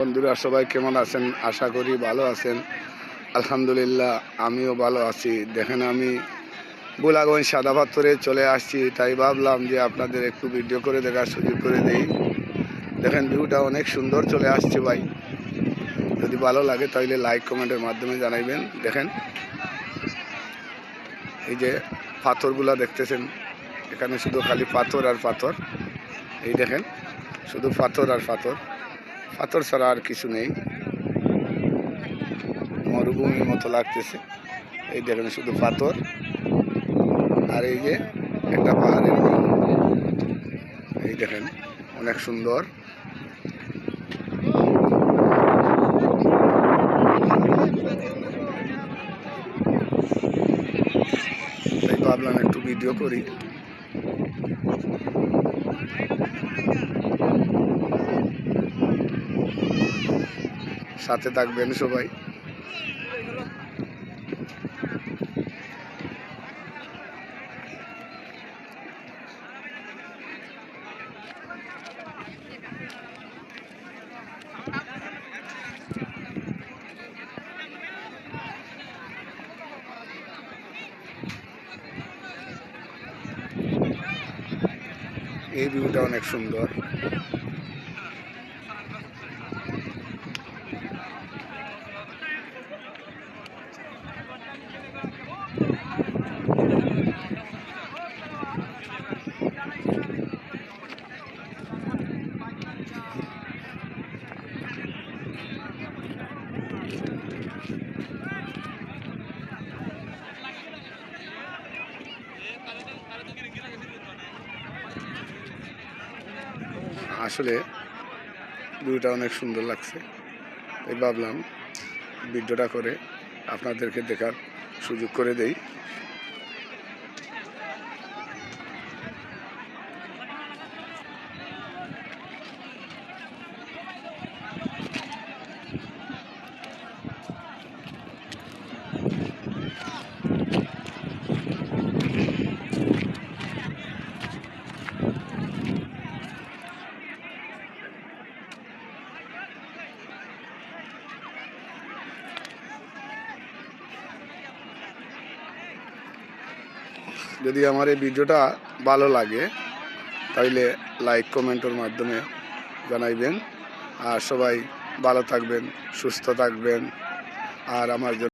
বন্ধুরা সবাই কেমন আছেন? আশা করি ভালো আছেন। আলহামদুলিল্লাহ আমিও ভালো আছি। দেখেন আমি বুলাগঞ্জ সাদা পাথরে চলে আসছি, তাই ভাবলাম যে আপনাদের একটু ভিডিও করে দেখার সুযোগ করে দেই। দেখেন ভিউটা অনেক সুন্দর চলে আসছে ভাই। যদি ভালো লাগে তাহলে লাইক কমেন্টের মাধ্যমে জানাইবেন। দেখেন এই যে পাথরগুলা দেখতেছেন, এখানে শুধু খালি পাথর আর পাথর। এই দেখেন শুধু পাথর আর পাথর, পাথর ছাড়া আর কিছু নেই। মরুভূমির মতো লাগতেছে। এই দেখেন শুধু পাথর আর এই যে একটা পাহাড়ের ভিউ। এই দেখেন অনেক সুন্দর। তাই ভাবলাম একটু ভিডিও করি। সাথে থাকবেন সবাই। এই ভিউটা অনেক সুন্দর। আসলে ভিউটা অনেক সুন্দর লাগছে, তাই ভাবলাম ভিডিওটা করে আপনাদেরকে দেখার সুযোগ করে দেই। যদি আমার এই ভিডিওটা ভালো লাগে তাহলে লাইক কমেন্টের মাধ্যমে জানাইবেন। আর সবাই ভালো থাকবেন, সুস্থ থাকবেন। আর আমার